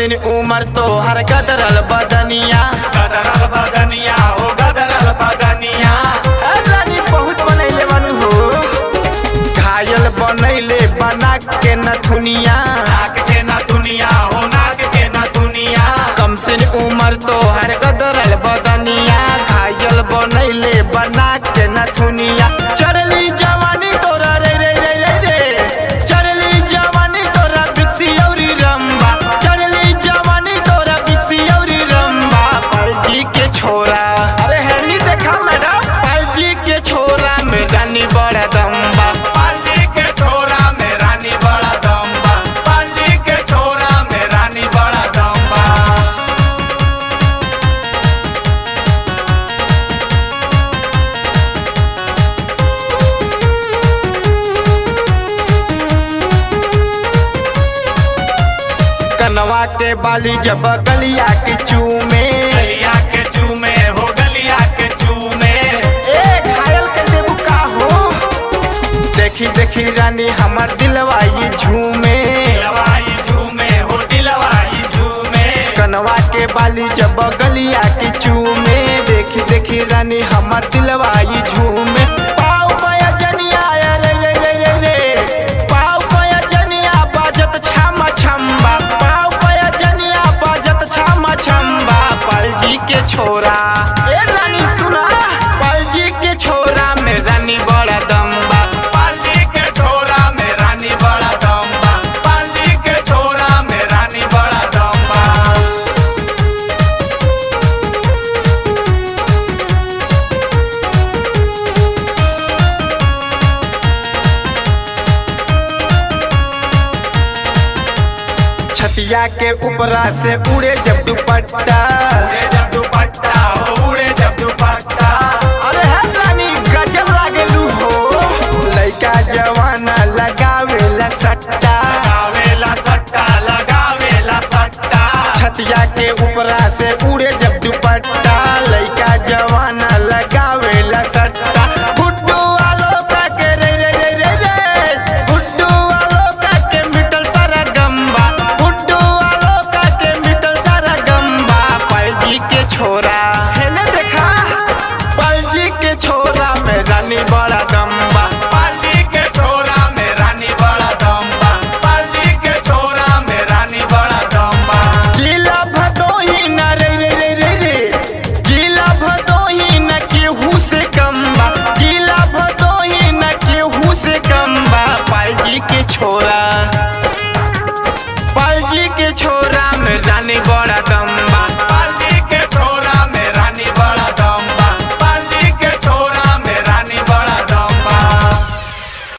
सिन उमर तो हर गदरल बदनिया हो गदरल बदनिया। रानी बहुत बनैले बनू हो, घायल बनैले बना के नथुनिया। नाक के न दुनिया हो, नाक के न दुनिया। कम सिन उमर तो हर गदरल बदनिया, घायल बनैले बना के नथुनिया। चढ़ली जवानी तोरा रे रे रे रे रे, चढ़ली जवानी तोरा बिक्सी औरी रंबा, चढ़ली जवानी तोरा बिक्सी औरी रंबा। पालजी के छोरा, अरे हैनी देखा मैडम, पालजी के छोरा में रानी बड़ा दम्बा। पालजी के छोरा में रानी बड़ा दम्बा, पालजी के छोरा में रानी बड़ा दम्बा। कनवा के बाली जब गलिया के चूमे, गलिया के चूमे हो, गलिया के चूमे। ए घायल कर देबू का हो, देखी देखी रानी हमर दिलवा ये झूमे। दिलवाई झूमे हो, दिलवाई झूमे। कनवा के बाली जब गलिया के चूमे, देखी देखी रानी हमर दिलवा ये झूमे। पाँव पाया जनिया रे रे रे रे रे, पाँव पाया जनिया बाजत छामा छम्बा, पाँव पाया जनिया बाजत छामा छम्बा। पालजी के छोरा, ए रानी सुना, पालजी के छोरा में रानी बड़ा दम्बा। पालजी के छोरा में रानी बड़ा दम्बा, पालजी के छोरा में रानी बड़ा दम्बा। छतिया के ऊपरा से उड़े जब दुपट्टा, उड़े जब दुपट्टा हो, उड़े जब दुपट्टा। अरे है रानी गजब लागेलू हो, लइका जवाना लगावेला सट्टा। लगावेला सट्टा, लगावेला सट्टा। छतिया के ऊपरा से उड़े जब दुपट्टा, लइका जवाना लगावेला सट्टा। गुड्डू आलो का के रे रे रे रे रे, गुड्डू आलो का के मिटल सारा गम्बा, गुड्डू आलो का के मिटल सारा गम्बा। पालजी के छोरा है ने देखा, पालजी के छोरा में रानी बड़ा दम्बा। पालजी के छोरा में रानी बड़ा दम्बा, पालजी के छोरा में रानी बड़ा दम्बा। जिला भदोही न रे रे रे रे रे, जिला भदोही न केहू से कम्बा, जिला भदोही न केहू से कम्बा। पालजी के छोरा